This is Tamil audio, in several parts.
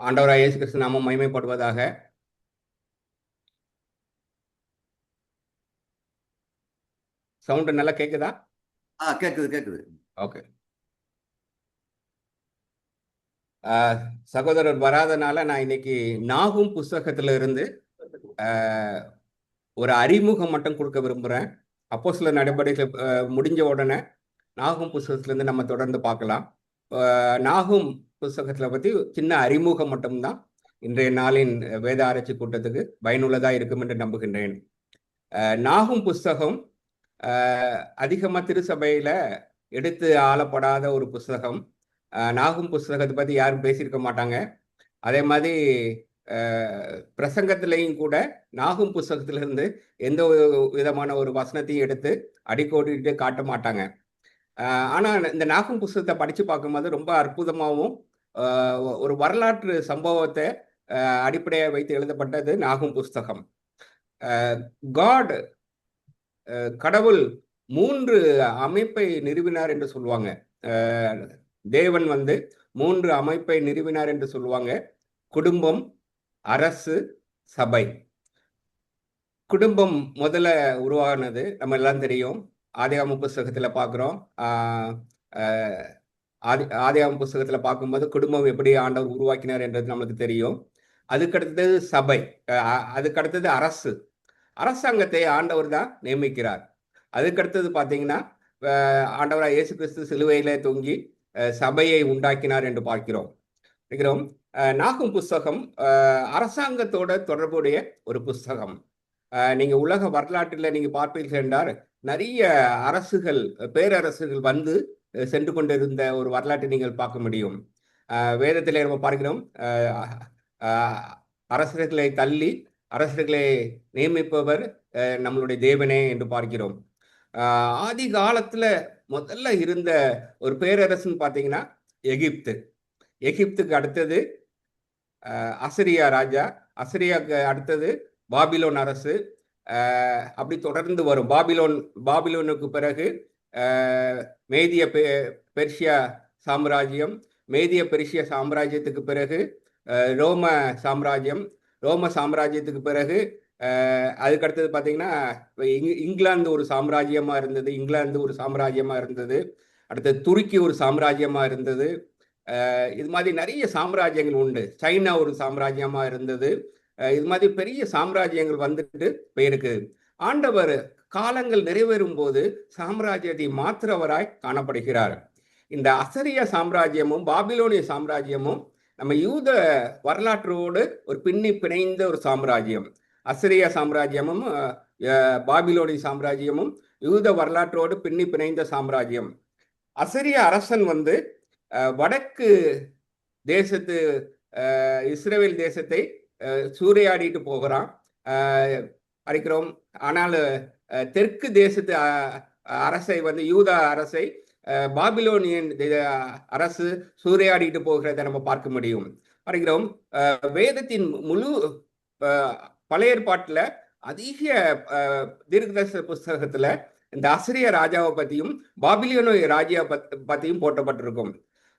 ஆண்டவராய் இயேசு கிறிஸ்து நாமம் மகிமைப்படுவதாக. சவுண்ட் நல்லா கேக்குதா? கேக்குது கேக்குது. ஓகே. சகோதரர் வராதனால நான் இன்னைக்கு நாகும் புஸ்தகத்துல இருந்து ஒரு அறிமுகம் மட்டும் கொடுக்க விரும்புறேன். அப்போஸ்தலர் நடவடிக்கைகள் முடிஞ்ச உடனே நாகும் புஸ்தகத்துல இருந்து நம்ம தொடர்ந்து பார்க்கலாம். நாகும் புஸ்தகத்துல பத்தி சின்ன அறிமுகம் மட்டும்தான் இன்றைய நாளின் வேத ஆராய்ச்சி கூட்டத்துக்கு பயனுள்ளதா இருக்கும் என்று நம்புகின்றேன். நாகும் புஸ்தகம் அதிகமா திருச்சபையில எடுத்து ஆளப்படாத ஒரு புஸ்தகம். நாகும் புஸ்தகத்தை பத்தி யாரும் பேசியிருக்க மாட்டாங்க. அதே மாதிரி பிரசங்கத்திலையும் கூட நாகும் புஸ்தகத்திலிருந்து எந்த விதமான ஒரு வசனத்தையும் எடுத்து அடிக்கோடிட்டு காட்ட மாட்டாங்க. ஆனா இந்த நாகும் புஸ்தகத்தை படிச்சு பார்க்கும்போது ரொம்ப அற்புதமாகவும் ஒரு வரலாற்று சம்பவத்தை அடிப்படையாக வைத்து எழுதப்பட்டது நாகும் புஸ்தகம். கடவுள் 3 அமைப்பை நிறுவினார் என்று சொல்லுவாங்க. தேவன் 3 அமைப்பை நிறுவினார் என்று சொல்லுவாங்க. குடும்பம், அரசு, சபை. குடும்பம் முதல்ல உருவானது நம்ம எல்லாம் தெரியும். ஆதியாகம புஸ்தகத்துல பார்க்கிறோம். ஆதியாகம புஸ்தகத்துல பார்க்கும்போது குடும்பம் எப்படி ஆண்டவர் உருவாக்கினார் என்றது நம்மளுக்கு தெரியும். அதுக்கடுத்தது சபை, அதுக்கடுத்தது அரசு. அரசாங்கத்தை ஆண்டவர் தான் நியமிக்கிறார். அதுக்கடுத்தது பார்த்தீங்கன்னா ஆண்டவராக இயேசு கிறிஸ்து சிலுவையில தொங்கி சபையை உண்டாக்கினார் என்று பார்க்கிறோம். நாகும் புஸ்தகம் அரசாங்கத்தோட தொடர்புடைய ஒரு புஸ்தகம். நீங்க உலக வரலாற்றில் நீங்க பார்ப்பீர்கள் என்றால் நிறைய அரசுகள், பேரரசுகள் சென்று கொண்டிருந்த ஒரு வரலாற்றை நீங்கள் பார்க்க முடியும். வேதத்திலே நம்ம பார்க்கிறோம், அரசர்களை தள்ளி அரசர்களை நியமிப்பவர் நம்மளுடைய தேவனே என்று பார்க்கிறோம். ஆதி காலத்துல முதல்ல இருந்த ஒரு பேரரசுன்னு பார்த்தீங்கன்னா எகிப்துக்கு அடுத்தது அசிரியா ராஜா, அசிரியாவுக்கு அடுத்தது பாபிலோன் அரசு. அப்படி தொடர்ந்து வரும். பாபிலோனுக்கு பிறகு மேதிய பெர்ஷியா சாம்ராஜ்யம், மேதிய பெர்ஷிய சாம்ராஜ்யத்துக்கு பிறகு ரோம சாம்ராஜ்யத்துக்கு பிறகு அதுக்கடுத்தது பார்த்தீங்கன்னா இங்கிலாந்து ஒரு சாம்ராஜ்யமா இருந்தது. அடுத்தது துருக்கி ஒரு சாம்ராஜ்யமா இருந்தது. இது மாதிரி நிறைய சாம்ராஜ்யங்கள் உண்டு. சைனா ஒரு சாம்ராஜ்யமா இருந்தது. இது மாதிரி பெரிய சாம்ராஜ்யங்கள் வந்துட்டு போயிருக்கு. ஆண்டவர் காலங்கள் நிறைவேறும் போது சாம்ராஜ்யத்தை மாற்றுறவராய் காணப்படுகிறார். இந்த அசரிய சாம்ராஜ்யமும் பாபிலோனிய சாம்ராஜ்யமும் நம்ம யூத வரலாற்றோடு ஒரு பிணைந்த ஒரு சாம்ராஜ்யம். அசிரிய சாம்ராஜ்யமும் பாபிலோனிய சாம்ராஜ்யமும் யூத வரலாற்றோடு பிணைந்த சாம்ராஜ்யம். அசிரிய அரசன் வடக்கு தேசத்து இஸ்ரேல் தேசத்தை சூறையாடிட்டு போகிறான் அறிக்கிறோம். ஆனால் தெற்கு தேசத்து அரசை யூத அரசை பாபிலோனியன் அரசு சூறையாடிட்டு போகிறத நம்ம பார்க்க முடியும். அறிகிறோம், வேதத்தின் முழு பழைய ஏற்பாட்டுல அதிக தீர்க்கதரிசன புஸ்தகத்துல இந்த அசிரிய ராஜாவை பத்தியும் பாபிலோனிய ராஜா பத்தியும் போட்டப்பட்டிருக்கும்.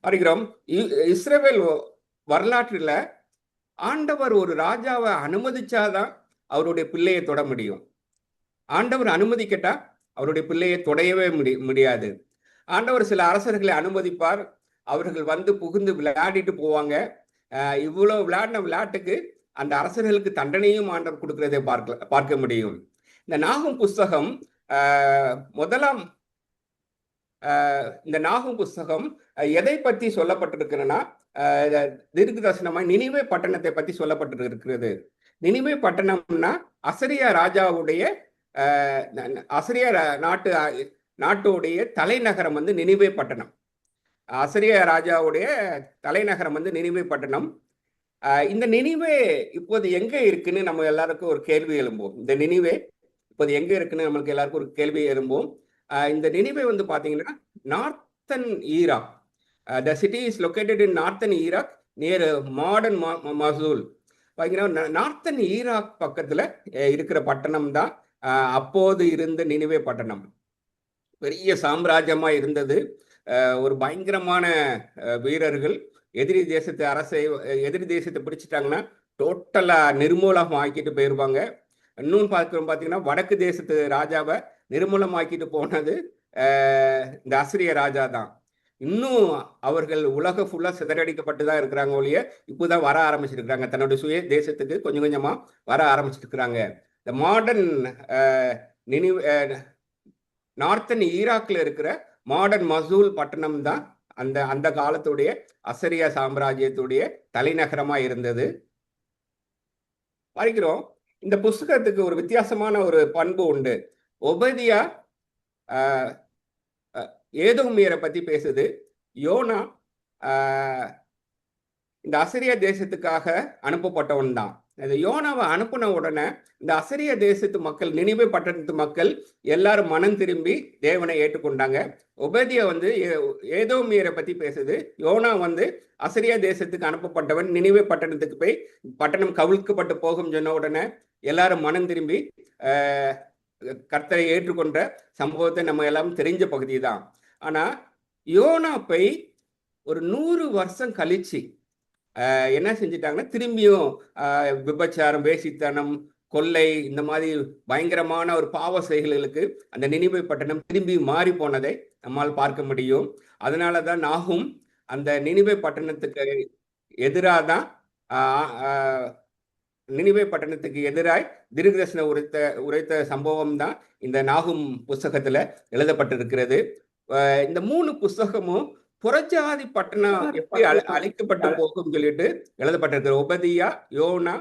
அறிகிறோம், இஸ்ரேல் வரலாற்றுல ஆண்டவர் ஒரு ராஜாவை அனுமதிச்சாதான் அவருடைய பிள்ளையை தொட முடியும். ஆண்டவர் அனுமதிக்கட்டா அவருடைய பிள்ளையை தொடையவே முடியாது. ஆண்டவர் சில அரசர்களை அனுமதிப்பார். அவர்கள் புகுந்து விளையாடிட்டு போவாங்க. இவ்வளவு விளையாடின விளையாட்டுக்கு அந்த அரசர்களுக்கு தண்டனையும் ஆண்டவர் கொடுக்கிறதை பார்க்க முடியும். இந்த நாகும் புஸ்தகம் இந்த நாகும் புஸ்தகம் எதை பற்றி சொல்லப்பட்டிருக்கிறதுனா, தீர்க்கதரிசனமாய் நினிவே பட்டணத்தை பற்றி சொல்லப்பட்டிருக்கிறது. நினிவே பட்டணம்னா அசிரியா ராஜாவுடைய நாட்டுடைய தலைநகரம் நினிவே பட்டணம். அசிரியா ராஜாவுடைய தலைநகரம் நினிவே பட்டணம். இந்த நினிவே இப்போது எங்க இருக்குன்னு நம்ம எல்லாருக்கும் ஒரு கேள்வி எழும்போம். இந்த நினிவே இப்போது எங்க இருக்குன்னு நம்மளுக்கு எல்லாருக்கும் ஒரு கேள்வி எழும்போம். இந்த நினிவே பாத்தீங்கன்னா northern Iraq. The city is located in northern Iraq near modern Mosul. பார்த்தீங்கன்னா நார்த்தன் ஈராக் பக்கத்துல இருக்கிற பட்டணம் தான் அப்போது இருந்த நினிவே பட்டணம். பெரிய சாம்ராஜ்யமா இருந்தது. ஒரு பயங்கரமான வீரர்கள், எதிரி தேசத்து அரசை எதிரி தேசத்தை பிடிச்சிட்டாங்கன்னா டோட்டலா நிர்மூலம் ஆக்கிட்டு போயிருவாங்க. இன்னும் பார்த்தீங்கன்னா வடக்கு தேசத்து ராஜாவை நிர்மூலமாக்கிட்டு போனது இந்த அசிரிய ராஜா தான். இன்னும் அவர்கள் உலக ஃபுல்லா சிதறடிக்கப்பட்டு தான் இருக்கிறாங்க ஒழிய இப்போதான் வர ஆரம்பிச்சிருக்கிறாங்க. தன்னுடைய சுய தேசத்துக்கு கொஞ்சம் கொஞ்சமா வர ஆரம்பிச்சிட்டு இருக்கிறாங்க. இந்த மாடர்ன் நினைவு நார்த்தன் ஈராக்ல இருக்கிற மாடர்ன் மசூல் பட்டணம் தான் அந்த காலத்துடைய அசரியா சாம்ராஜ்யத்துடைய தலைநகரமா இருந்தது. பார்க்கிறோம் இந்த புஸ்தகத்துக்கு ஒரு வித்தியாசமான ஒரு பண்பு உண்டு. ஒபதியா ஏதோமியரை பத்தி பேசுது. யோனா இந்த அசரிய தேசத்துக்காக அனுப்பப்பட்டவன் தான். இந்த யோனாவை அனுப்பின உடனே இந்த அசரிய தேசத்து மக்கள், நினிவே பட்டணத்து மக்கள் எல்லாரும் மனம் திரும்பி தேவனை ஏற்றுக்கொண்டாங்க. ஒபதியா ஏதோமியரை பத்தி பேசுது. யோனா அசரியா தேசத்துக்கு அனுப்பப்பட்டவன். நினிவே பட்டணத்துக்கு போய் பட்டணம் கவிழ்க்கப்பட்டு போகும் சொன்ன உடனே எல்லாரும் மனம் திரும்பி கர்த்தரை ஏற்றுக்கொண்ட சம்பவத்தை நம்ம எல்லாம் தெரிஞ்ச பகுதி தான். ஆனா யோனா போய் ஒரு 100 வருஷம் கழிச்சு என்ன செஞ்சிட்டாங்கன்னா திரும்பியும் விபச்சாரம், வேசித்தனம், கொள்ளை, இந்த மாதிரி பயங்கரமான ஒரு பாவ செயல்களுக்கு அந்த நினிவே பட்டணம் திரும்பி மாறி போனதை நம்மால் பார்க்க முடியும். அதனாலதான் நாகும் அந்த நினிவே பட்டணத்துக்கு எதிராக தான் நினிவே பட்டணத்துக்கு எதிராய் தீர்க்கதரிசனம் உரைத்த சம்பவம் தான் இந்த நாகும் புஸ்தகத்துல எழுதப்பட்டிருக்கிறது. இந்த 3 புஸ்தகமும் புறஜாதி பட்டணம் எப்படி அழிக்கப்பட்டு போகும் சொல்லிட்டு எழுதப்பட்டிருக்கிற ஒபதியா, யோனா,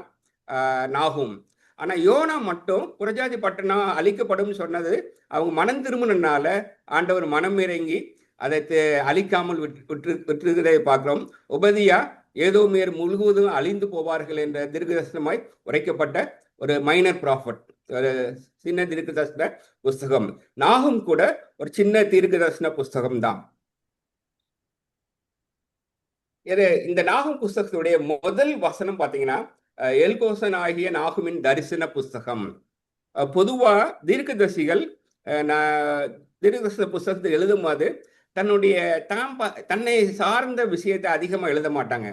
நாகும். ஆனா யோனா மட்டும் புறஜாதி பட்டணம் அழிக்கப்படும் சொன்னது அவங்க மனம் திரும்பினால ஆண்டவர் மனம் இறங்கி அதை அழிக்காமல் விட்டிருக்கிறதை பார்க்கிறோம். ஒபதியா ஏதோமியர் முழுவதும் அழிந்து போவார்கள் என்ற தீர்க்கதரிசனமாய் உரைக்கப்பட்ட ஒரு மைனர் ப்ராஃபட், ஒரு சின்ன தீர்க்கதரிசன புஸ்தகம். நாகும் கூட ஒரு சின்ன தீர்க்கதரிசன புஸ்தகம் தான். இந்த நாகும் புஸ்தகத்துடைய முதல் வசனம் பாத்தீங்கன்னா எல்கோசன் ஆகிய நாகுமின் தரிசன புஸ்தகம். பொதுவா தீர்க்கதரிசிகள் தீர்க்கதரிசன புஸ்தகத்தை எழுதும் போது தன்னை சார்ந்த விஷயத்தை அதிகமா எழுத மாட்டாங்க.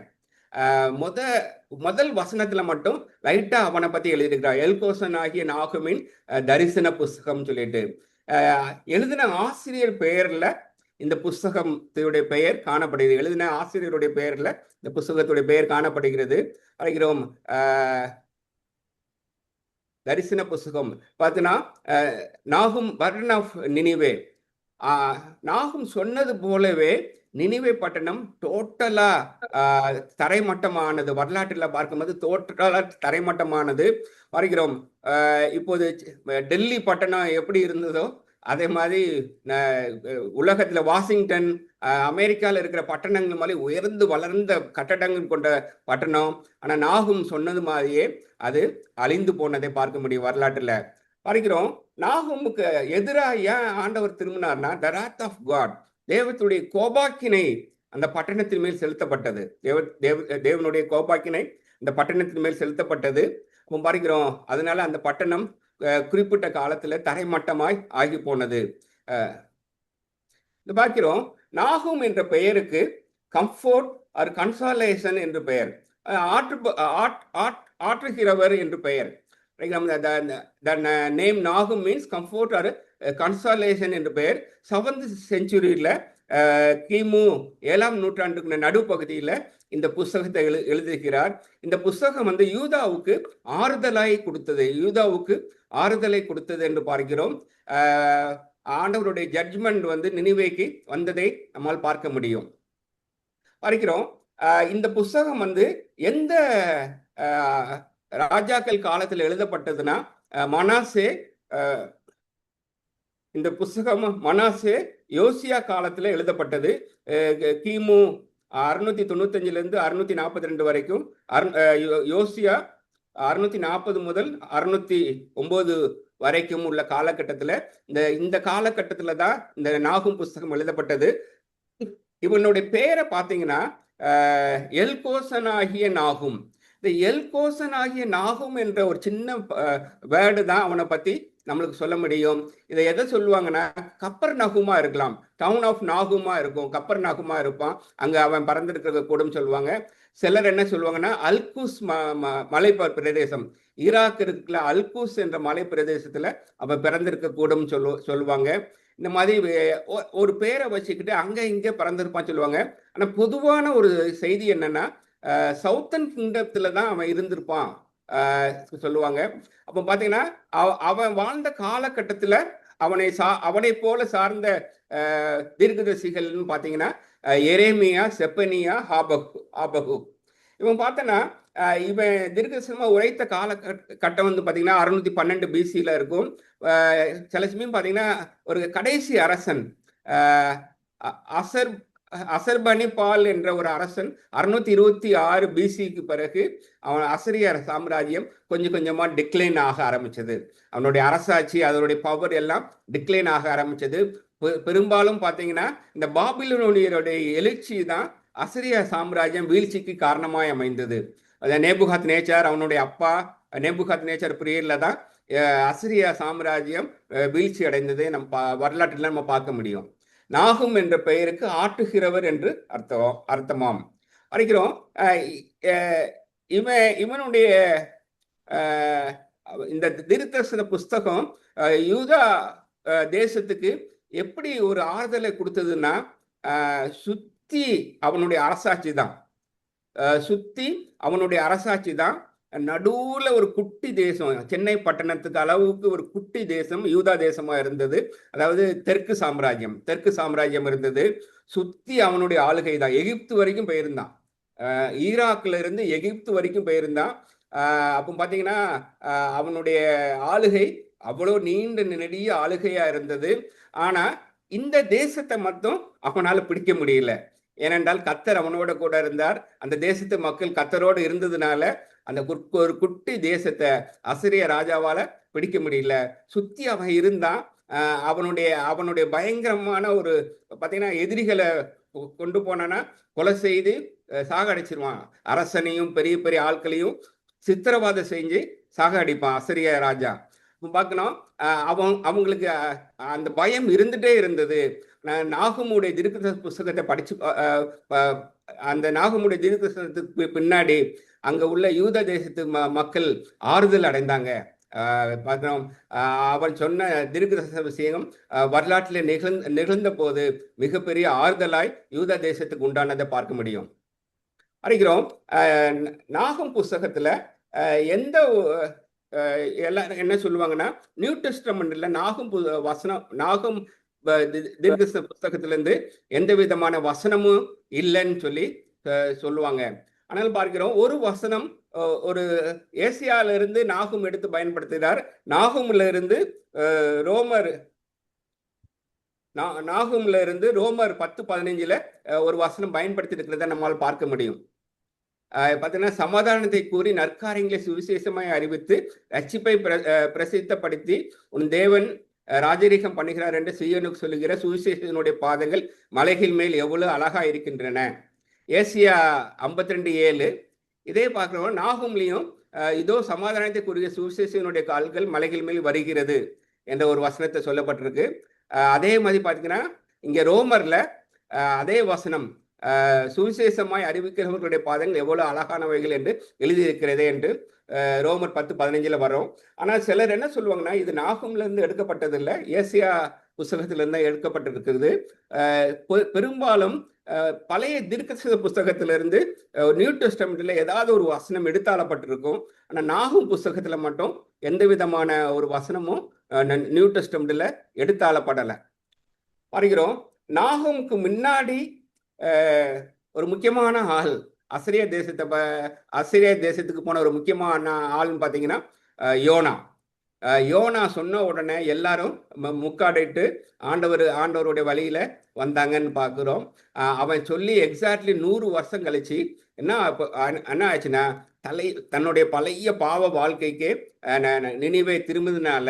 முதல் வசனத்துல மட்டும் லைட்டா அவனை பத்தி எழுதியிருக்கிறார். எல்கோசன் ஆகிய நாகுமின் தரிசன புஸ்தகம் சொல்லிட்டு எழுதின ஆசிரியர் பெயர்ல இந்த புஸ்தகத்துடைய பெயர் காணப்படுகிறது. எழுதின ஆசிரியருடைய பெயர்ல இந்த புஸ்தகத்துடைய பெயர் காணப்படுகிறது. அறிகிறோம் தரிசன புஸ்தகம் பார்த்தீங்கன்னா நாகும் பர்டன் ஆஃப் நினிவே. நாகும் சொன்னது போலவே நினிவே பட்டணம் டோட்டலா தரைமட்டமானது. வரலாற்றுல பார்க்கும்போது டோட்டலா தரைமட்டமானது. அறிகிறோம் இப்போது டெல்லி பட்டணம் எப்படி இருந்ததோ அதே மாதிரி உலகத்துல வாஷிங்டன், அமெரிக்கால இருக்கிற பட்டணங்கள் மாதிரி உயர்ந்து வளர்ந்த கட்டடங்கள் கொண்ட பட்டணம். ஆனா நாகும் சொன்னது மாதிரியே அது அழிந்து போனதை பார்க்க முடியும் வரலாற்றுல. பார்க்கிறோம் நாகுமுக்கு எதிராக ஏன் ஆண்டவர் திரும்பினார்னா, த ராத் ஆஃப் காட், தேவனுடைய கோபாக்கினை அந்த பட்டணத்தின் மேல் செலுத்தப்பட்டது. தேவனுடைய கோபாக்கினை இந்த பட்டணத்தின் மேல் செலுத்தப்பட்டது. அப்போ பார்க்கிறோம் அதனால அந்த பட்டணம் குறிப்பிட்ட காலத்துல தரைமட்டமாய் ஆகி போனது. பார்க்கிறோம் நாகும் என்ற பெயருக்கு கம்ஃபோர்ட் ஆர் கன்சாலேஷன் என்று பெயர், ஆற்றுகிறவர் என்று பெயர். நேம் நாகும் மீன்ஸ் கம்ஃபோர்ட் ஆர் கன்சாலேஷன் என்று பெயர். 7th செஞ்சுரியில கிமு 7ஆம் நூற்றாண்டுக்கு நடுப்பகுதியில இந்த புஸ்தகத்தை எழுதுகிறார். இந்த புஸ்தகம் யூதாவுக்கு ஆறுதலாய் கொடுத்தது, யூதாவுக்கு ஆறுதலை கொடுத்தது என்று பார்க்கிறோம். ஆண்டவருடைய ஜட்ஜ்மெண்ட் நினிவேக்கு வந்ததை நம்மால் பார்க்க முடியும். பார்க்கிறோம் இந்த புஸ்தகம் எந்த ராஜாக்கள் காலத்தில் எழுதப்பட்டதுன்னா மனாசே, இந்த புஸ்தகம் மனாசே யோசியா காலத்துல எழுதப்பட்டது. கிமு 695 642 வரைக்கும். யோசியா 640 முதல் 609 வரைக்கும் உள்ள காலகட்டத்துல இந்த காலகட்டத்துல தான் இந்த நாகும் புஸ்தகம் எழுதப்பட்டது. இவனுடைய பேரை பார்த்தீங்கன்னா எல்கோசன் ஆகிய நாகும். இந்த எல்கோசன் ஆகிய நாகும் என்ற ஒரு சின்ன வேர்டு தான் அவனை பத்தி நம்மளுக்கு சொல்ல முடியும். இதை எதை சொல்லுவாங்கன்னா, கப்பர் நகுமா இருக்கலாம், டவுன் ஆஃப் நாகுமா இருக்கும், கப்பர் நகுமா இருப்பான், அங்க அவன் பறந்திருக்க கூடும் சொல்லுவாங்க. சிலர் என்ன சொல்லுவாங்கன்னா, அல்கூஸ் மலை பிரதேசம், ஈராக் இருக்குல்ல, அல்கூஸ் என்ற மலை பிரதேசத்துல அவன் பிறந்திருக்க கூடும் சொல்லுவாங்க. இந்த மாதிரி ஒரு பேரை வச்சுக்கிட்டு அங்க இங்க பிறந்திருப்பான் சொல்லுவாங்க. ஆனா பொதுவான ஒரு செய்தி என்னன்னா, சவுத்தன் கிங்டத்துல தான் அவன் இருந்திருப்பான் சொல்லுவாங்க. அப்ப பாத்தீங்கன்னா, அவன் வாழ்ந்த காலகட்டத்துல அவனை போல சார்ந்த தீர்க்கதரிசிகள்னு பாத்தீங்கன்னா, எரேமியா, செப்பனியா, ஆபகு. இவன் பார்த்தனா இவன் தீர்க்கதரிசனமா உரைத்த காலகட்டம் வந்து பாத்தீங்கன்னா 612 பிசில இருக்கும். சில சமயம் பாத்தீங்கன்னா ஒரு கடைசி அரசன் அசர்பனிபால் என்ற ஒரு அரசன் 626 பிசிக்கு பிறகு அவன் அசிரியர் சாம்ராஜ்யம் கொஞ்சம் கொஞ்சமா டிக்ளைன் ஆக ஆரம்பிச்சது. அவனுடைய அரசாட்சி, அதனுடைய பவர் எல்லாம் டிக்ளைன் ஆக ஆரம்பிச்சது. பெரும்பாலும் பாத்தீங்கன்னா இந்த பாபிலோனியருடைய எழுச்சி தான் அசிரிய சாம்ராஜ்யம் வீழ்ச்சிக்கு காரணமாய் அமைந்தது. நேபுகாத் நேச்சார், அவனுடைய அப்பா நேபுகாத் நேச்சார் பீரியட்ல தான் அசிரிய சாம்ராஜ்யம் வீழ்ச்சி அடைந்ததை வரலாற்றில் நம்ம பார்க்க முடியும். நாகும் என்ற பெயருக்கு ஆட்டுகிறவர் என்று அர்த்தமாம் வரைக்கிறோம். இவனுடைய இந்த தீர்க்கதரிசன புஸ்தகம் யூதா தேசத்துக்கு எப்படி ஒரு ஆறுதலை கொடுத்ததுன்னா, சுத்தி அவனுடைய அரசாட்சி தான், சுத்தி அவனுடைய அரசாட்சி தான். நடுவுல ஒரு குட்டி தேசம், சென்னை பட்டணத்துக்கு அளவுக்கு ஒரு குட்டி தேசம் யூதா தேசமா இருந்தது. அதாவது தெற்கு சாம்ராஜ்யம் இருந்தது. சுத்தி அவனுடைய ஆளுகை தான். எகிப்து வரைக்கும் போயிருந்தான், ஈராக்ல இருந்து எகிப்து வரைக்கும் போயிருந்தான். அப்போ பாத்தீங்கன்னா அவனுடைய ஆளுகை அவ்வளோ நீண்ட நெடிய ஆளுகையா இருந்தது. ஆனா இந்த தேசத்தை மட்டும் அவனால பிடிக்க முடியல. ஏனென்றால் கத்தர் அவனோட கூட இருந்தார். அந்த தேசத்து மக்கள் கத்தரோடு இருந்ததுனால அந்த ஒரு குட்டி தேசத்தை அசிரிய ராஜாவால பிடிக்க முடியல. சுத்தி அவன் இருந்தான். அவனுடைய பயங்கரமான ஒரு பாத்தீங்கன்னா எதிரிகளை கொண்டு போனானா கொலை செய்து சாகடிச்சிருவான். அரசனையும் பெரிய பெரிய ஆட்களையும் சித்திரவாதம் செஞ்சு சாகடிப்பான் அசிரிய ராஜா. பார்க்கணும், அவங்களுக்கு அந்த பயம் இருந்துட்டே இருந்தது. நாகமுடைய தீர்க்கதரிசன புஸ்தகத்தை படிச்சு அந்த நாகமுடைய தீர்க்கதரிசனத்துக்கு பின்னாடி அங்க உள்ள யூத தேசத்து மக்கள் ஆறுதல் அடைந்தாங்க. பார்க்கிறோம், அவன் சொன்ன தீர்க்கதரிசன விஷயம் வரலாற்றில் நிகழ்ந்த போது மிகப்பெரிய ஆறுதலாய் யூத தேசத்துக்கு உண்டானதை பார்க்க முடியும். அறிகிறோம், நாகம் புஸ்தகத்துல எந்த எல்லாரும் என்ன சொல்லுவாங்கன்னா, நியூ டெஸ்டமெண்ட்ல நாகம் தீர்க்கதரிசன புஸ்தகத்துல இருந்து எந்த விதமான வசனமும் இல்லைன்னு சொல்லுவாங்க. ஆனால் பார்க்கிறோம், ஒரு வசனம் ஒரு ஏசியால இருந்து நாகும் எடுத்து பயன்படுத்துகிறார். நாகும்ல இருந்து ரோமர் 10:15 ஒரு வசனம் பயன்படுத்தி இருக்கிறத நம்மால் பார்க்க முடியும். பார்த்தீங்கன்னா, சமாதானத்தை கூறி நற்காரியங்களை சுவிசேஷமாய் அறிவித்து ரட்சிப்பை பிரசித்தப்படுத்தி உன் தேவன் ராஜரீகம் பண்ணுகிறார் என்று சீயோனுக்கு சொல்லுகிற சுவிசேஷனுடைய பாதங்கள் மலைகள் மேல் எவ்வளவு அழகா இருக்கின்றன. ஏசியா 52:7. இதே பார்க்கிறோம், நாகும்லையும் இதோ சமாதானத்தை கூறிய சுவிசேஷனுடைய கால்கள் மலைகள் மேல் வருகிறது என்ற ஒரு வசனத்தை சொல்லப்பட்டிருக்கு. அதே மாதிரி பார்த்தீங்கன்னா இங்க ரோமர்ல அதே வசனம் சுவிசேஷமாய் அறிவிக்கிறவர்களுடைய பாதங்கள் எவ்வளவு அழகானவைகள் என்று எழுதியிருக்கிறதே என்று ரோமர் 10:15 வரும். ஆனால் சிலர் என்ன சொல்லுவாங்கன்னா, இது நாகும்ல இருந்து எடுக்கப்பட்டது இல்லை, ஏசியா புஸ்தகத்திலிருந்து தான் எடுக்கப்பட்டிருக்கிறது. பெரும்பாலும் பழைய தீர்க்கதரிசன புஸ்தகத்திலிருந்து நியூ டெஸ்டமெண்ட்ல ஏதாவது ஒரு வசனம் எடுத்தாளப்பட்டிருக்கும். ஆனா நாகும் புஸ்தகத்துல மட்டும் எந்த விதமான ஒரு வசனமும் நியூ டெஸ்டமெண்ட்ல எடுத்தாளப்படலை. பார்க்கிறோம், நாகுமுக்கு முன்னாடி ஒரு முக்கியமான ஆள் அசிரிய தேசத்துக்கு போன ஒரு முக்கியமான ஆள்னு பார்த்தீங்கன்னா யோனா சொன்ன உடனே எல்லாரும் முக்காடிட்டு ஆண்டவருடைய வழியில வந்தாங்கன்னு பார்க்கிறோம். அவன் சொல்லி எக்ஸாக்ட்லி 100 வருஷம் கழிச்சு என்ன ஆச்சுன்னா, தன்னுடைய பழைய பாவ வாழ்க்கைக்கு நினைவை திரும்பினால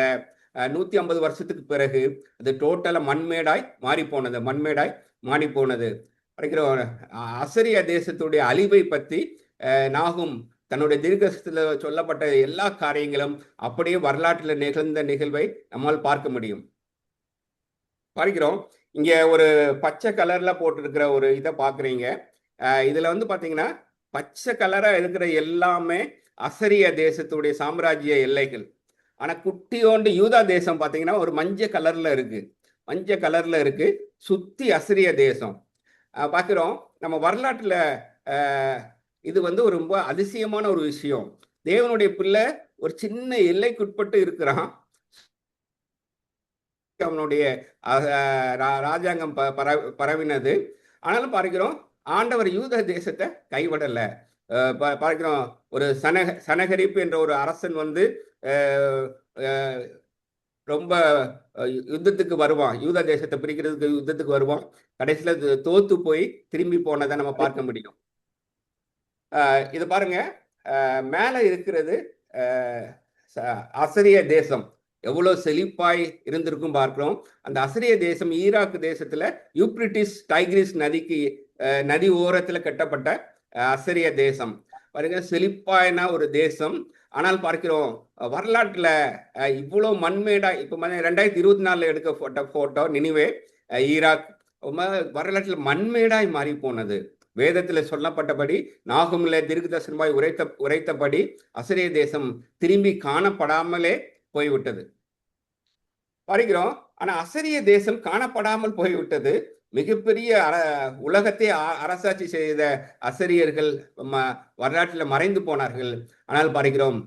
150 வருஷத்துக்கு பிறகு அது டோட்டலா மண்மேடாய் மாறி போனது. அசிரிய தேசத்துடைய அழிவை பற்றி நாகும் தன்னுடைய தீர்க்கதரிசனத்துல சொல்லப்பட்ட எல்லா காரியங்களும் அப்படியே வரலாற்றில் நிகழ்ந்த நிகழ்வை நம்மால் பார்க்க முடியும். பார்க்கிறோம். இங்க ஒரு பச்சை கலர்ல போட்டிருக்கிற ஒரு இதை பாக்குறீங்க. இதுல வந்து பாத்தீங்கன்னா பச்சை கலரா இருக்கிற எல்லாமே அசரிய தேசத்துடைய சாம்ராஜ்ய எல்லைகள். ஆனா குட்டியோண்டு யூதா தேசம் பாத்தீங்கன்னா ஒரு மஞ்சள் கலர்ல இருக்கு. மஞ்சள் கலர்ல இருக்கு. சுத்தி அசிரிய தேசம். பார்க்கிறோம். நம்ம வரலாற்றுல இது வந்து ஒரு ரொம்ப அதிசயமான ஒரு விஷயம். தேவனுடைய பிள்ளை ஒரு சின்ன எல்லைக்குட்பட்டு இருக்கிறான். அவனுடைய ராஜாங்கம் பரவினது. ஆனாலும் பார்க்கிறோம் ஆண்டவர் யூத தேசத்தை கைவிடல. பார்க்கிறோம் ஒரு சனகரிப்பு என்ற ஒரு அரசன் வந்து ரொம்ப யுத்தத்துக்கு வருவான். யூத தேசத்தை பிரிக்கிறதுக்கு யுத்தத்துக்கு வருவான். கடைசியில தோத்து போய் திரும்பி போனதை நம்ம பார்க்க முடியும். இது பாருங்க, மேல இருக்கிறது அசரிய தேசம் எவ்வளவு செழிப்பாய் இருந்திருக்கும் பார்க்கிறோம். அந்த அசரிய தேசம் ஈராக் தேசத்துல யூப்ரிட்டிஸ் டைக்ரிஸ் நதி ஓரத்துல கட்டப்பட்ட அசரிய தேசம் பாருங்க, செழிப்பாயின ஒரு தேசம். ஆனால் பார்க்கிறோம் வரலாற்றுல இவ்வளவு மண்மேடா இப்ப 2024 எடுக்க போட்டோ நினைவே ஈராக் வரலாற்றுல மண்மேடாய் மாறி போனது. வேதத்துல சொல்லப்பட்டபடி நாகுமிலே தீர்க்கதரிசனமாய் உரைத்தபடி அசரிய தேசம் திரும்பி காணப்படாமலே போய்விட்டது. பார்க்கிறோம். ஆனா அசரிய தேசம் காணப்படாமல் போய்விட்டது. மிகப்பெரிய உலகத்தை அரசாட்சி செய்த அசரியர்கள் வரலாற்றில் மறைந்து போனார்கள். ஆனால் பார்க்கிறோம்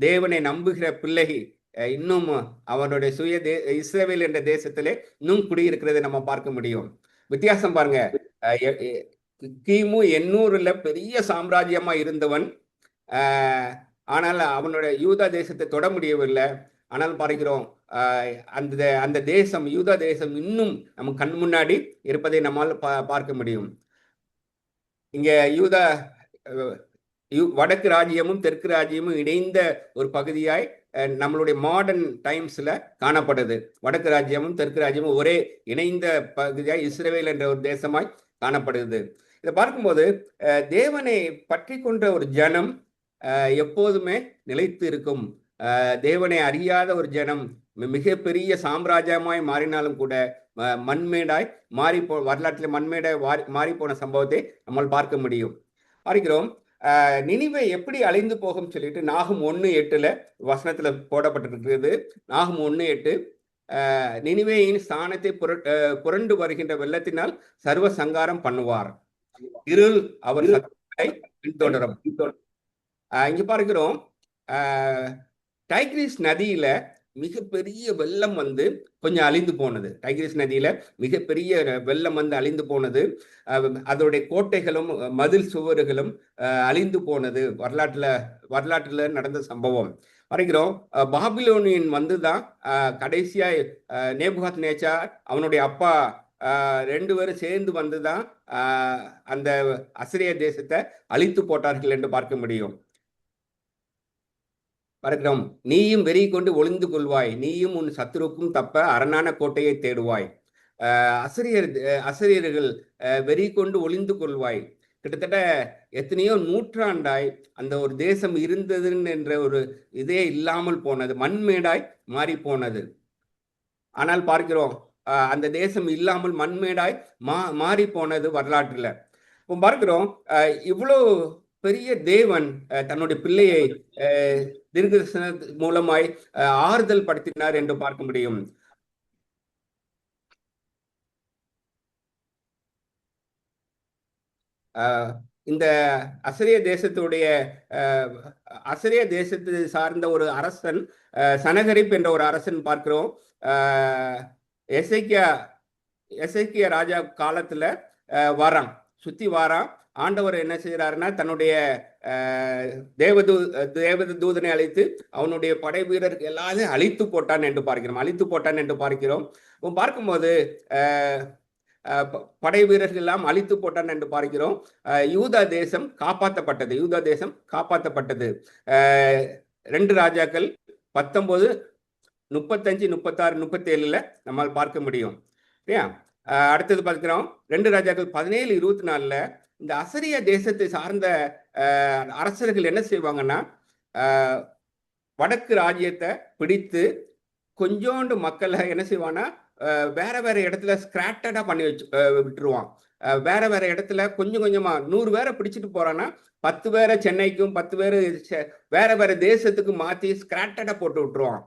தேவனை நம்புகிற பிள்ளை இன்னும் அவனுடைய இஸ்ரவேல் என்ற தேசத்திலே இன்னும் குடியிருக்கிறதை நம்ம பார்க்க முடியும். வித்தியாசம் பாருங்க. கிமு 800ல பெரிய சாம்ராஜ்யமா இருந்தவன், ஆனால் அவனுடைய யூதா தேசத்தை தொட முடியவில்லை. ஆனால் பார்க்கிறோம் அந்த தேசம் யூதா தேசம் இன்னும் நம்ம கண் முன்னாடி இருப்பதை நம்மால் பார்க்க முடியும். இங்க யூதா வடக்கு ராஜ்யமும் தெற்கு ராஜ்யமும் இணைந்த ஒரு பகுதியாய் நம்மளுடைய மாடர்ன் டைம்ஸ்ல காணப்படுது. வடக்கு ராஜ்யமும் தெற்கு ராஜ்யமும் ஒரே இணைந்த பகுதியாய் இஸ்ரவேல் என்ற ஒரு தேசமாய் காணப்படுது. இதை பார்க்கும்போது தேவனை பற்றி கொண்ட ஒரு ஜனம் எப்போதுமே நிலைத்து இருக்கும். தேவனை அறியாத ஒரு ஜனம் மிகப்பெரிய சாம்ராஜ்யமாய் மாறினாலும் கூட மண்மேடாய் வரலாற்றில் மண்மேடாய் மாறி போன சம்பவத்தை நம்மால் பார்க்க முடியும். பார்க்கிறோம். நினிவே எப்படி அழிந்து போகும் சொல்லிட்டு நாகும் 1:8 வசனத்துல போடப்பட்டிருக்கிறது. நாகும் 1:8 நினிவேயின் ஸ்தானத்தை புரண்டு வருகின்ற வெள்ளத்தினால் சர்வ சங்காரம் பண்ணுவார், இருள் அவர் சத்தத்தை பின்தொடரும். இங்க பார்க்கிறோம் டைக்ரிஸ் நதியில மிகப்பெரிய வெள்ளம் வந்து கொஞ்சம் அழிந்து போனது. டைக்ரிஸ் நதியில மிகப்பெரிய வெள்ளம் வந்து அழிந்து போனது. அதோடைய கோட்டைகளும் மதில் சுவர்களும் அழிந்து போனது. வரலாற்றுல நடந்த சம்பவம். வரைக்கிறோம் பாபிலோனியன் வந்துதான் கடைசியா நேபுகாத்நேச்சார் அவனுடைய அப்பா 2 பேரும் சேர்ந்து வந்துதான் அந்த அசிரிய தேசத்தை அழித்து போட்டார்கள் என்று பார்க்க முடியும். பார்க்கிறோம். நீயும் வெறி கொண்டு ஒளிந்து கொள்வாய், நீயும் உன் சத்துருக்கும் தப்ப அரணான கோட்டையை தேடுவாய். அசிரியர்கள் வெறி கொண்டு ஒளிந்து கொள்வாய். கிட்டத்தட்ட எத்தனையோ நூற்றாண்டாய் அந்த ஒரு தேசம் இருந்தது என்ற ஒரு இதே இல்லாமல் போனது, மண்மேடாய் மாறி போனது. ஆனால் பார்க்கிறோம் அந்த தேசம் இல்லாமல் மண்மேடாய் மாறி போனது வரலாற்றுல. இப்போ பார்க்கிறோம் இவ்வளோ பெரிய தேவன் தன்னுடைய பிள்ளையை தீர்க்கதரிசன மூலமாய் ஆறுதல் படுத்தினார் என்று பார்க்க முடியும். இந்த அசரிய தேசத்தை சார்ந்த ஒரு அரசன் சனகரிப் என்ற ஒரு அரசன் பார்க்கிறோம். எசேக்கியா ராஜா காலத்துல வாரான், சுத்தி வாரான். ஆண்டவர் என்ன செய்யறாருன்னா தன்னுடைய தேவதூதனை அழைத்து அவனுடைய படை வீரர்கள் எல்லாரும் அழித்து போட்டான் என்று பார்க்கிறோம். பார்க்கும்போது படை வீரர்கள் எல்லாம் அழித்து போட்டான் என்று பார்க்கிறோம். யூதா தேசம் காப்பாற்றப்பட்டது. 2 ராஜாக்கள் 19, 35, 36, 37 நம்மால் பார்க்க முடியும். அடுத்தது பார்க்கிறோம் 2 ராஜாக்கள் 17, 24 இந்த அசரிய தேசத்தை சார்ந்த அரசர்கள் என்ன செய்வாங்கன்னா, வடக்கு ராஜ்யத்தை பிடித்து கொஞ்சோண்டு மக்களை என்ன செய்வான்னா, வேற வேற இடத்துல ஸ்கிராட்டடா பண்ணி விட்டுருவான். வேற வேற இடத்துல கொஞ்சம் கொஞ்சமா 100 பேரை பிடிச்சிட்டு போறான்னா 10 பேரை சென்னைக்கும் 10 பேரு வேற வேற தேசத்துக்கு மாத்தி ஸ்கிராட்டடா போட்டு விட்டுருவான்.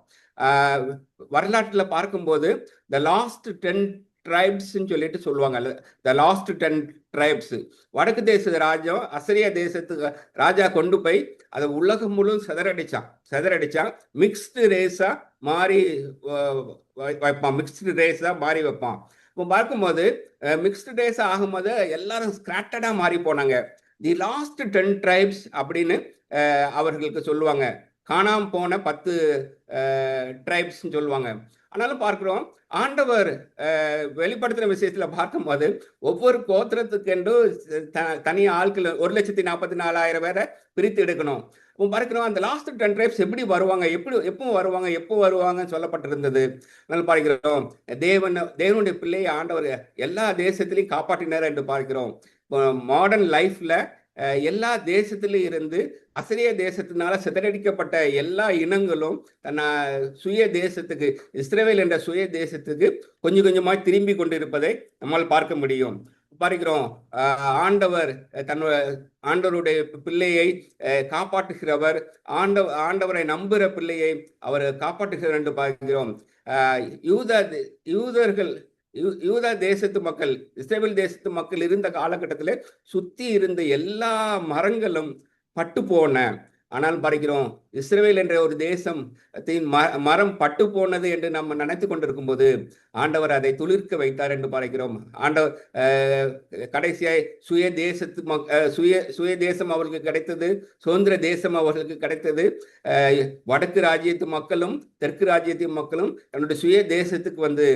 வரலாற்றுல பார்க்கும்போது த லாஸ்ட் 10 ட்ரைப்ஸ்ன்னு சொல்லிட்டு சொல்லுவாங்க. த லாஸ்ட் 10 ட்ரைப்ஸ் வடக்கு தேச ராஜ்யம் அசரிய தேசத்துக்கு ராஜா கொண்டு போய் அதை உலகம் முழுவதும் சிதறடிச்சான். மிக்ஸ்டு ரேஸா மாறி வைப்பான். மிக்ஸ்டு ரேஸா மாறி வைப்பான். இப்போ பார்க்கும்போது மிக்ஸ்டு ரேஸ் ஆகும்போது எல்லாரும் ஸ்கிராட்டடா மாறி போனாங்க. தி லாஸ்ட் 10 ட்ரைப்ஸ் அப்படின்னு அவர்களுக்கு சொல்லுவாங்க. காணாம போன 10 ட்ரைப்ஸ் சொல்லுவாங்க. ஆனாலும் பார்க்கிறோம், ஆண்டவர் வெளிப்படுத்தின விஷயத்துல பார்க்கும்போது ஒவ்வொரு கோத்திரத்துக்கு என்று தனி ஆட்கள் 1,44,000 பேரை பிரித்து எடுக்கணும். பார்க்கிறோம் அந்த லாஸ்ட் 10 ட்ரைப்ஸ் எப்படி வருவாங்க, எப்போ வருவாங்கன்னு சொல்லப்பட்டிருந்தது. அதனால பார்க்கிறோம் தேவனுடைய பிள்ளையை ஆண்டவர் எல்லா தேசத்திலையும் காப்பாற்றினார் என்று பார்க்கிறோம். மாடர்ன் லைஃப்ல எல்லா தேசத்திலும் இருந்து அசரிய தேசத்தினால சிதறடிக்கப்பட்ட எல்லா இனங்களும் தன்னை சுய தேசத்துக்கு, இஸ்ரவேல் என்ற சுய தேசத்துக்கு கொஞ்சம் கொஞ்சமாய் திரும்பி கொண்டிருப்பதை நம்மால் பார்க்க முடியும். பார்க்கிறோம் ஆண்டவர் ஆண்டவருடைய பிள்ளையை காப்பாற்றுகிறவர், ஆண்டவரை நம்புகிற பிள்ளையை அவர் காப்பாற்றுகிறார் என்று பார்க்கிறோம். யூதா தேசத்து மக்கள், இஸ்ரவேல் தேசத்து மக்கள் இருந்த காலகட்டத்தில் சுத்தி இருந்த எல்லா மரங்களும் பட்டு போன. ஆனால் பார்க்கிறோம் இஸ்ரவேல் என்ற ஒரு தேசம் மரம் பட்டு போனது என்று நம்ம நினைத்து கொண்டிருக்கும் போது ஆண்டவர் அதை துளிர்க்க வைத்தார் என்று பார்க்கிறோம். ஆண்டவர் கடைசியாய் சுய தேசம் அவர்களுக்கு கிடைத்தது, சுதந்திர தேசம் அவர்களுக்கு கிடைத்தது. வடக்கு ராஜ்யத்து மக்களும் தெற்கு ராஜ்யத்து மக்களும் தன்னுடைய சுய தேசத்துக்கு வந்து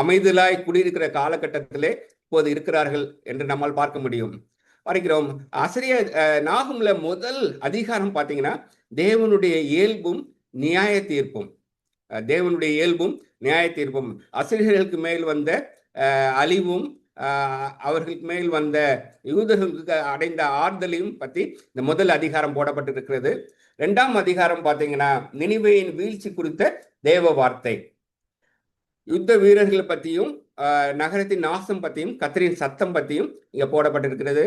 அமைதலாய் குடியிருக்கிற காலகட்டத்திலே இப்போது இருக்கிறார்கள் என்று நம்மால் பார்க்க முடியும். பார்க்கிறோம் ஆசிரிய நாகும்ல முதல் அதிகாரம் பார்த்தீங்கன்னா தேவனுடைய இயல்பும் நியாய தீர்ப்பும். தேவனுடைய இயல்பும் நியாய தீர்ப்பும், அசிரியர்களுக்கு மேல் வந்த அழிவும் அவர்களுக்கு மேல் வந்த யூதர்களுக்கு அடைந்த ஆறுதலையும் பற்றி இந்த முதல் அதிகாரம் போடப்பட்டிருக்கிறது. 2ஆம் அதிகாரம் பார்த்தீங்கன்னா நினிவேயின் வீழ்ச்சி குறித்த தேவ வார்த்தை, யுத்த வீரர்கள் பற்றியும் நகரத்தின் நாசம் பற்றியும் கர்த்தரின் சத்தம் பற்றியும் இங்க போடப்பட்டிருக்கிறது.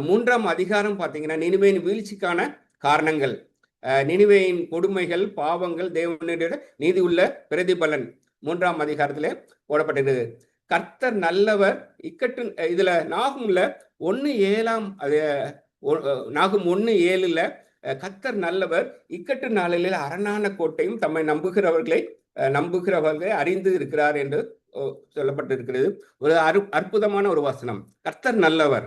3ஆம் அதிகாரம் பார்த்தீங்கன்னா நினிவேயின் வீழ்ச்சிக்கான காரணங்கள், நினிவேயின் கொடுமைகள், பாவங்கள், தேவனுடைய நீதி உள்ள பிரதிபலன் 3ஆம் அதிகாரத்திலே போடப்பட்டிருக்கிறது. கர்த்தர் நல்லவர் இக்கட்டு, இதுல நாகும்ல 1:7 கர்த்தர் நல்லவர் இக்கட்டு நாளில் அரணான கோட்டையும் தம்மை நம்புகிறவர்களை அறிந்து இருக்கிறார் என்று சொல்லப்பட்டிருக்கிறது. ஒரு அற்புதமான ஒரு வசனம். கர்த்தர் நல்லவர்.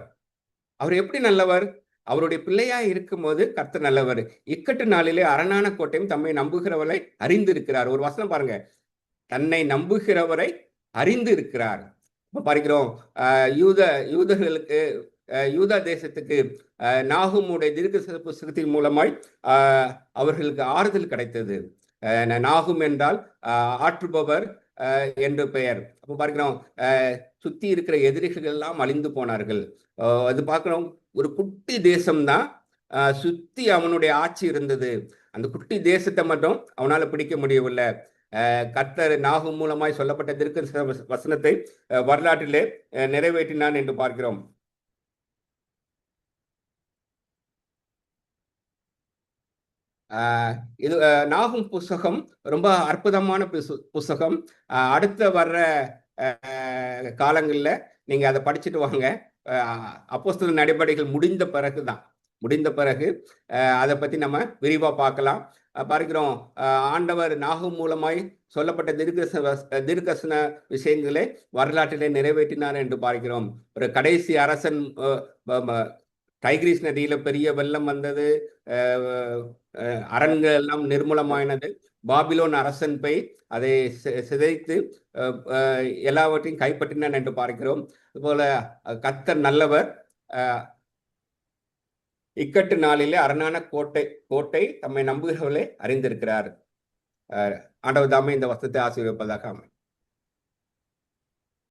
அவர் எப்படி நல்லவர்? அவருடைய பிள்ளையாய் இருக்கும்போது கர்த்தர் நல்லவர். இக்கட்டு நாளிலே அரணான கோட்டையும் தம்மை நம்புகிறவரை அறிந்து இருக்கிறார். ஒரு வசனம் பாருங்க, தன்னை நம்புகிறவரை அறிந்து இருக்கிறார். இப்ப பார்க்கிறோம் யூதர்களுக்கு, யூதா தேசத்துக்கு நாகுமுடைய தீர்க்க புஸ்தகத்தின் மூலமாய் அவர்களுக்கு ஆறுதல் கிடைத்தது. நாகும் என்றால் ஆற்றுபவர் என்று பெயர். அப்போ பார்க்கிறோம் சுத்தி இருக்கிற எதிரிகள் எல்லாம் அழிந்து போனார்கள். அது பார்க்கிறோம் ஒரு குட்டி தேசம்தான் சுத்தி அவனுடைய ஆட்சி இருந்தது. அந்த குட்டி தேசத்தை மட்டும் அவனால பிடிக்க முடியவில்லை. கர்த்தர் நாகும் மூலமாய் சொல்லப்பட்ட தீர்க்க வசனத்தை வரலாற்றிலே நிறைவேற்றினான் என்று பார்க்கிறோம். இது நாகும் புஸ்தகம் ரொம்ப அற்புதமான புஸ்தகம். அடுத்த வர்ற காலங்களில் நீங்க அதை படிச்சுட்டு வாங்க. அப்போஸ்தலர் நடபடிகள் முடிந்த பிறகு அதை பத்தி நம்ம விரிவா பார்க்கலாம். பார்க்கிறோம் ஆண்டவர் நாகும் மூலமாய் சொல்லப்பட்ட தீர்க்கசன விஷயங்களை வரலாற்றிலே நிறைவேற்றினார் என்று பார்க்கிறோம். ஒரு கடைசி அரசன், டைகிரிஸ் நதியில பெரிய வெள்ளம் வந்தது, அரண்கள் எல்லாம் நிர்மூலமாயினது. பாபிலோன் அரசன் போய் அதை சிதைத்து எல்லாவற்றையும் கைப்பற்றினான் என்று பார்க்கிறோம். அதுபோல கர்த்தர் நல்லவர், இக்கட்டு நாளிலே அரணான கோட்டை தம்மை நம்புகிறவர்களே அறிந்திருக்கிறார். ஆண்டவர் தாமே இந்த வசனத்தை ஆசீர்வதிப்பதாக.